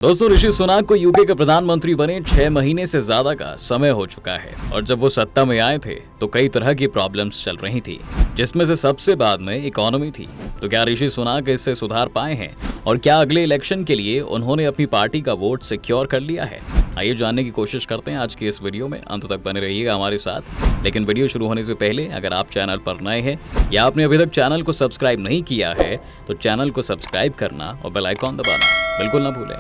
दोस्तों, ऋषि सुनाक को यूके के प्रधानमंत्री बने 6 महीने से ज्यादा का समय हो चुका है और जब वो सत्ता में आए थे तो कई तरह की प्रॉब्लम्स चल रही थी, जिसमें से सबसे बाद में इकोनॉमी थी। तो क्या ऋषि सुनाक इससे सुधार पाए हैं और क्या अगले इलेक्शन के लिए उन्होंने अपनी पार्टी का वोट सिक्योर कर लिया है? आइए जानने की कोशिश करते हैं आज की इस वीडियो में। अंत तक बने रहिएगा हमारे साथ। लेकिन वीडियो शुरू होने से पहले अगर आप चैनल पर नए हैं या आपने अभी तक चैनल को सब्सक्राइब नहीं किया है तो चैनल को सब्सक्राइब करना और बेल आइकॉन दबाना बिल्कुल ना भूलें।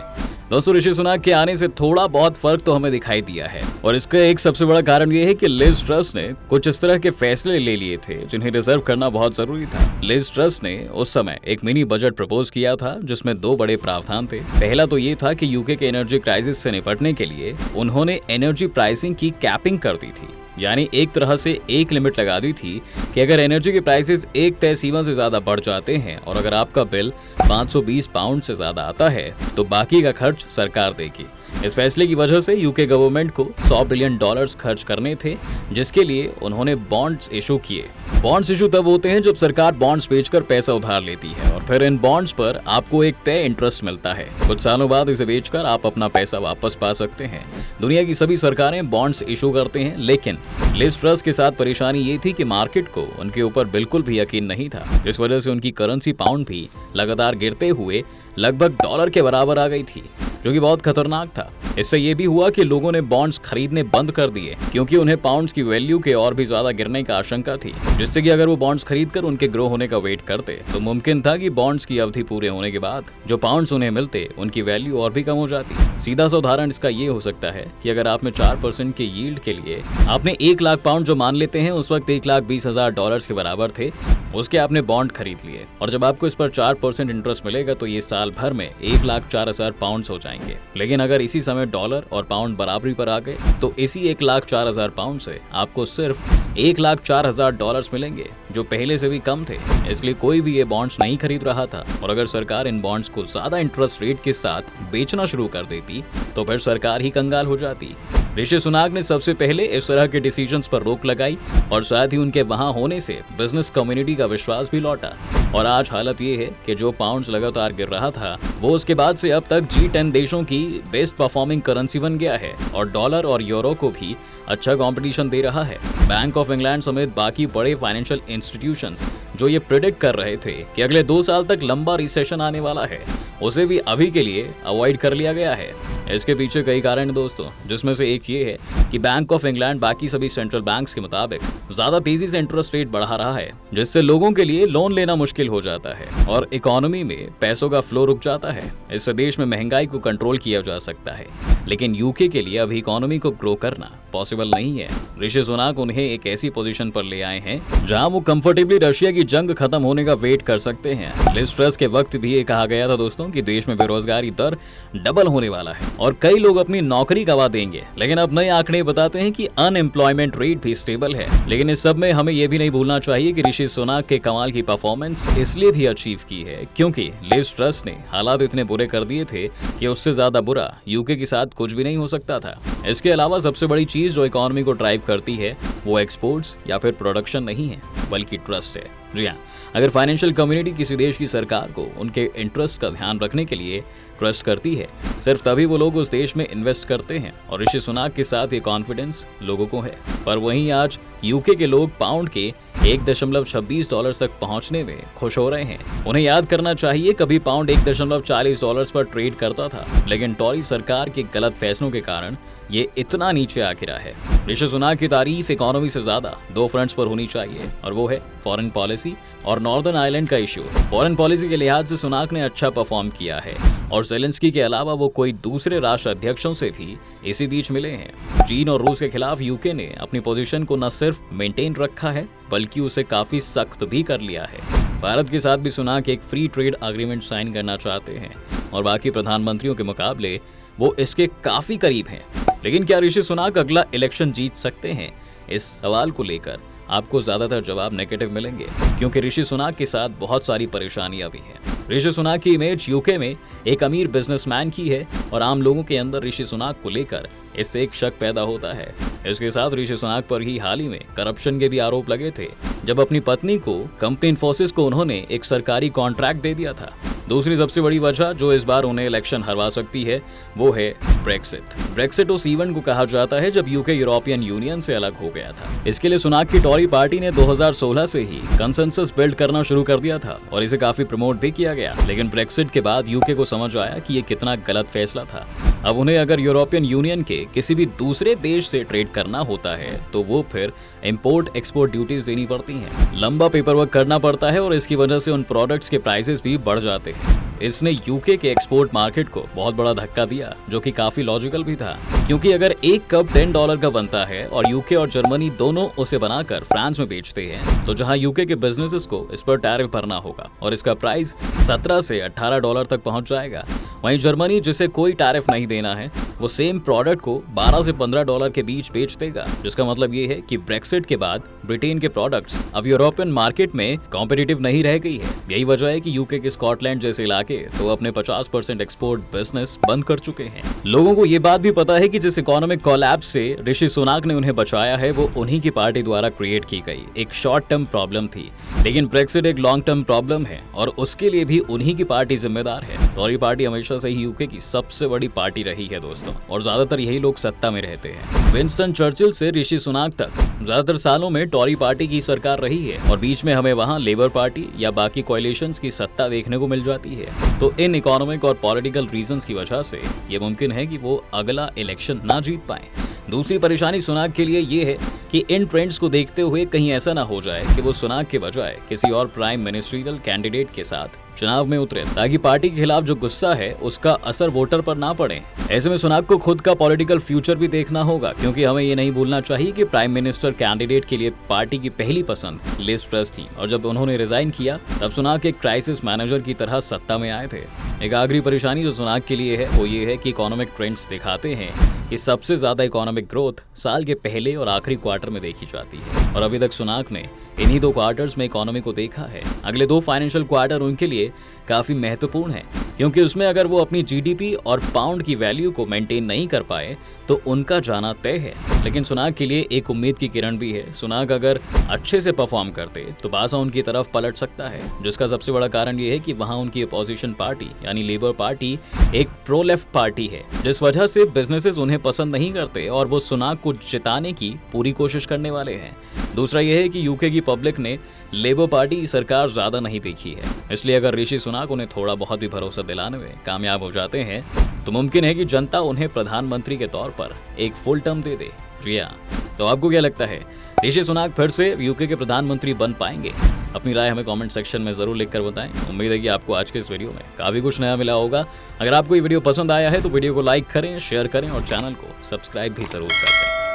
दोस्तों, ऋषि सुनाक के आने से थोड़ा बहुत फर्क तो हमें दिखाई दिया है और इसका एक सबसे बड़ा कारण ये है कि लिज ट्रस ने कुछ इस तरह के फैसले ले लिए थे जिन्हें रिजर्व करना बहुत जरूरी था। लिज ट्रस ने उस समय एक मिनी बजट प्रपोज किया था जिसमें 2 बड़े प्रावधान थे। पहला तो ये था कि यूके के एनर्जी क्राइसिस से निपटने के लिए उन्होंने एनर्जी प्राइसिंग की कैपिंग कर दी थी, यानी एक तरह से एक लिमिट लगा दी थी कि अगर एनर्जी के प्राइसेस एक तय सीमा से ज्यादा बढ़ जाते हैं और अगर आपका बिल 520 पाउंड से ज्यादा आता है तो बाकी का खर्च सरकार देगी। इस फैसले की वजह से यूके गवर्नमेंट को $100 बिलियन खर्च करने थे, जिसके लिए उन्होंने बॉन्ड्स इशू किए। बॉन्ड्स इशू तब होते हैं जब सरकार बॉन्ड्स बेचकर पैसा उधार लेती है और फिर इन बॉन्ड्स पर आपको एक तय इंटरेस्ट मिलता है। कुछ सालों बाद इसे बेचकर आप अपना पैसा वापस पा सकते हैं। दुनिया की सभी सरकारें बॉन्ड्स इशू करते हैं, लेकिन लिज ट्रस के साथ परेशानी ये थी कि मार्केट को उनके ऊपर बिल्कुल भी यकीन नहीं था, जिस वजह से उनकी करेंसी पाउंड भी लगातार गिरते हुए लगभग डॉलर के बराबर आ गई थी, जो कि बहुत खतरनाक था। इससे ये भी हुआ कि लोगों ने बॉन्ड्स खरीदने बंद कर दिए क्योंकि उन्हें पाउंड्स की वैल्यू के और भी ज्यादा गिरने का आशंका थी, जिससे कि अगर वो बॉन्ड्स खरीदकर उनके ग्रो होने का वेट करते तो मुमकिन था कि बॉन्ड्स की अवधि पूरे होने के बाद जो पाउंड्स उन्हें मिलते उनकी वैल्यू और भी कम हो जाती। सीधा सा उदाहरण इसका ये हो सकता है कि अगर आप में 4% के यील्ड के लिए आपने 1 लाख पाउंड जो मान लेते हैं उस वक्त $1,20,000 के बराबर थे, उसके आपने बॉन्ड खरीद लिए और जब आपको इस पर 4% इंटरेस्ट मिलेगा तो ये साल भर में 1,04,000 पाउंड हो जाएंगे। लेकिन अगर इसी समय डॉलर और पाउंड बराबरी पर आ गए तो इसी 1,04,000 पाउंड से आपको सिर्फ $1,04,000 मिलेंगे, जो पहले से भी कम थे। इसलिए कोई भी ये बॉन्ड्स नहीं खरीद रहा था और अगर सरकार इन बॉन्ड्स को ज्यादा इंटरेस्ट रेट के साथ बेचना शुरू कर देती तो फिर सरकार ही कंगाल हो जाती। ऋषि सुनाक ने सबसे पहले इस तरह के डिसीजंस पर रोक लगाई और साथ ही उनके वहां होने से बिजनेस कम्युनिटी का विश्वास भी लौटा और आज हालत ये है कि जो पाउंड्स लगातार गिर रहा था वो उसके बाद से अब तक G10 देशों की बेस्ट परफॉर्मिंग करेंसी बन गया है और डॉलर और यूरो को भी अच्छा कंपटीशन दे रहा है। बैंक ऑफ इंग्लैंड समेत बाकी बड़े फाइनेंशियल इंस्टीट्यूशंस जो ये प्रिडिक्ट कर रहे थे कि अगले 2 साल तक लंबा रिसेशन आने वाला है, उसे भी अभी के लिए अवॉइड कर लिया गया है। इसके पीछे कई कारण हैं दोस्तों, जिसमें से एक ये है कि बैंक ऑफ इंग्लैंड बाकी सभी सेंट्रल बैंक्स के मुताबिक ज्यादा तेजी से इंटरेस्ट रेट बढ़ा रहा है, जिससे लोगों के लिए लोन लेना मुश्किल हो जाता है और इकोनॉमी में पैसों का फ्लो रुक जाता है। इससे देश में महंगाई को कंट्रोल किया जा सकता है, लेकिन यूके के लिए अभी इकोनॉमी को ग्रो करना पॉसिबल नहीं है। ऋषि सुनाक उन्हें एक ऐसी पोजीशन पर ले आए हैं जहां वो कंफर्टेबली रशिया की जंग खत्म होने का वेट कर सकते हैं। लिज ट्रस के वक्त भी ये कहा गया था दोस्तों कि देश में बेरोजगारी दर डबल होने वाला है और कई लोग अपनी नौकरी गंवा देंगे, लेकिन अब नए आंकड़े बताते हैं कि अनएम्प्लॉयमेंट रेट भी स्टेबल है। लेकिन इस सब में हमें ये भी नहीं भूलना चाहिए कि ऋषि सुनाक के कमाल की परफॉर्मेंस इसलिए भी अचीव की है क्योंकि लिज ट्रस ने हालात इतने बुरे कर दिए थे कि उससे ज्यादा बुरा यूके के साथ कुछ भी नहीं हो सकता था। इसके अलावा सबसे बड़ी चीज जो इकोनॉमी को ड्राइव करती है वो एक्सपोर्ट्स या फिर प्रोडक्शन नहीं है बल्कि ट्रस्ट है। जी हाँ, अगर फाइनेंशियल कम्युनिटी किसी देश की सरकार को उनके इंटरेस्ट का ध्यान रखने के लिए ट्रस्ट करती है, सिर्फ तभी वो लोग उस देश में इन्वेस्ट करते हैं और ऋषि सुनाक के साथ ये कॉन्फिडेंस लोगों को है। पर वहीं आज यूके के लोग पाउंड के $1.26 तक पहुंचने में खुश हो रहे हैं। उन्हें याद करना चाहिए कभी पाउंड $1.40 पर ट्रेड करता था, लेकिन टॉरी सरकार के गलत फैसलों के कारण ये इतना नीचे आ गिरा है। ऋषि सुनाक की तारीफ इकोनॉमी से ज्यादा 2 फ्रंट्स पर होनी चाहिए और वो है फॉरेन पॉलिसी और नॉर्दर्न आयरलैंड का इश्यू। फॉरेन पॉलिसी के लिहाज से सुनाक ने अच्छा परफॉर्म किया है और ज़ेलेंस्की के अलावा वो कोई दूसरे राष्ट्र अध्यक्षों से भी इसी बीच मिले हैं। चीन और रूस के खिलाफ यूके ने अपनी पोजीशन को न सिर्फ मेंटेन रखा है बल्कि उसे काफी सख्त भी कर लिया है। भारत के साथ भी सुनाक एक फ्री ट्रेड एग्रीमेंट साइन करना चाहते हैं और बाकी प्रधानमंत्रियों के मुकाबले वो इसके काफी करीब हैं। लेकिन क्या ऋषि सुनाक अगला इलेक्शन जीत सकते हैं? इस सवाल को लेकर आपको ज्यादातर जवाब नेगेटिव मिलेंगे क्योंकि ऋषि सुनाक के साथ बहुत सारी परेशानियां भी हैं। ऋषि सुनाक की इमेज यूके में एक अमीर बिजनेसमैन की है और आम लोगों के अंदर ऋषि सुनाक को लेकर इससे एक शक पैदा होता है। इसके साथ ऋषि सुनाक पर ही हाल ही में करप्शन के भी आरोप लगे थे, जब अपनी पत्नी को कंपनी इन्फोसिस को उन्होंने एक सरकारी कॉन्ट्रैक्ट दे दिया था। दूसरी सबसे बड़ी वजह जो इस बार उन्हें इलेक्शन हरवा सकती है वो है ब्रेक्सिट। ब्रेक्सिट उस इवेंट को कहा जाता है जब यूके यूरोपियन यूनियन से अलग हो गया था। इसके लिए सुनाक की टॉरी पार्टी ने 2016 से ही कंसेंसस बिल्ड करना शुरू कर दिया था और इसे काफी प्रमोट भी किया गया। लेकिन ब्रेक्सिट के बाद यूके को समझ आया कि ये कितना गलत फैसला था। अब उन्हें अगर यूरोपियन यूनियन के किसी भी दूसरे देश से ट्रेड करना होता है तो वो फिर इंपोर्ट एक्सपोर्ट ड्यूटीज देनी पड़ती हैं, लंबा पेपर वर्क करना पड़ता है और इसकी वजह से उन प्रोडक्ट्स के प्राइसेस भी बढ़ जाते हैं। इसने यूके के एक्सपोर्ट मार्केट को बहुत बड़ा धक्का दिया, जो कि काफी लॉजिकल भी था, क्योंकि अगर एक कप $10 का बनता है और यूके और जर्मनी दोनों उसे बनाकर फ्रांस में बेचते हैं, तो जहां यूके के बिजनेसेस को इस पर टैरिफ भरना होगा और इसका प्राइस $17 से $18 तक पहुंच जाएगा। वहीं जर्मनी, जिसे कोई टैरिफ नहीं देना है, वो सेम प्रोडक्ट को $12 से $15 के बीच बेच देगा, जिसका मतलब ये है कि ब्रेक्सिट के बाद ब्रिटेन के प्रोडक्ट्स अब यूरोपियन मार्केट में कॉम्पिटिटिव नहीं रह गई है। यही वजह है कि यूके के स्कॉटलैंड जैसे इलाके तो अपने 50% एक्सपोर्ट बिजनेस बंद कर चुके हैं। लोगों को ये बात भी पता है कि जिस इकोनॉमिक कोलैप्स से ऋषि सुनाक ने उन्हें बचाया है वो उन्हीं की पार्टी द्वारा क्रिएट की गई एक शॉर्ट टर्म प्रॉब्लम थी, लेकिन ब्रेक्सिट एक लॉन्ग टर्म प्रॉब्लम है और उसके लिए भी उन्हीं की पार्टी जिम्मेदार है। टॉरी पार्टी हमेशा से ही यूके की सबसे बड़ी पार्टी रही है दोस्तों, और ज्यादातर यही लोग सत्ता में रहते हैं। विंस्टन चर्चिल से ऋषि सुनाक तक ज्यादातर सालों में टॉरी पार्टी की सरकार रही है और बीच में हमें वहां लेबर पार्टी या बाकी कोएलिशंस की सत्ता देखने को मिल जाती है। तो इन इकोनॉमिक और पॉलिटिकल रीजंस की वजह से ये मुमकिन है कि वो अगला इलेक्शन ना जीत पाए। दूसरी परेशानी सुनाक के लिए ये है कि इन ट्रेंड्स को देखते हुए कहीं ऐसा ना हो जाए कि वो सुनाक के बजाय किसी और प्राइम मिनिस्ट्रियल कैंडिडेट के साथ चुनाव में उतरे, ताकि पार्टी के खिलाफ जो गुस्सा है उसका असर वोटर पर ना पड़े। ऐसे में सुनाक को खुद का पॉलिटिकल फ्यूचर भी देखना होगा, क्योंकि हमें ये नहीं भूलना चाहिए कि प्राइम मिनिस्टर कैंडिडेट के लिए पार्टी की पहली पसंद लिज ट्रस थी, और जब उन्होंने रिजाइन किया तब सुनाक एक क्राइसिस मैनेजर की तरह सत्ता में आए थे। एक आखिरी परेशानी जो सुनाक के लिए है वो ये है कि इकोनॉमिक ट्रेंड्स दिखाते हैं कि सबसे ज्यादा इकोनॉमिक ग्रोथ साल के पहले और आखिरी क्वार्टर में देखी जाती है, और अभी तक सुनाक ने इन्हीं 2 क्वार्टर्स में इकोनॉमी को देखा है। अगले 2 फाइनेंशियल क्वार्टर उनके लिए काफी महत्वपूर्ण है, क्योंकि उसमें अगर वो अपनी जीडीपी और पाउंड की वैल्यू को मेंटेन नहीं कर पाए तो उनका जाना तय है। लेकिन सुनाक के लिए एक उम्मीद की किरण भी है। सुनाक अगर अच्छे से परफॉर्म करते तो बासा उनकी तरफ पलट सकता है, जिसका सबसे बड़ा कारण ये है कि वहां उनकी अपोजिशन पार्टी यानी लेबर पार्टी एक प्रो लेफ्ट पार्टी है, जिस वजह से बिजनेसेस उन्हें पसंद नहीं करते और वो सुनाक को जिताने की पूरी कोशिश करने वाले हैं। दूसरा यह है कि यूके की पब्लिक ने लेबर पार्टी की सरकार ज्यादा नहीं देखी है, इसलिए अगर ऋषि सुनाक उन्हें थोड़ा बहुत भी भरोसा दिलाने में कामयाब हो जाते हैं तो मुमकिन है कि जनता उन्हें प्रधानमंत्री के तौर पर एक फुल टर्म दे दे। जी हाँ, तो आपको क्या लगता है, ऋषि सुनाक फिर से यूके के प्रधानमंत्री बन पाएंगे? अपनी राय हमें कमेंट सेक्शन में जरूर लिखकर बताएं। उम्मीद है कि आपको आज के इस वीडियो में काफी कुछ नया मिला होगा। अगर आपको ये वीडियो पसंद आया है तो वीडियो को लाइक करें, शेयर करें और चैनल को सब्सक्राइब भी जरूर कर दें।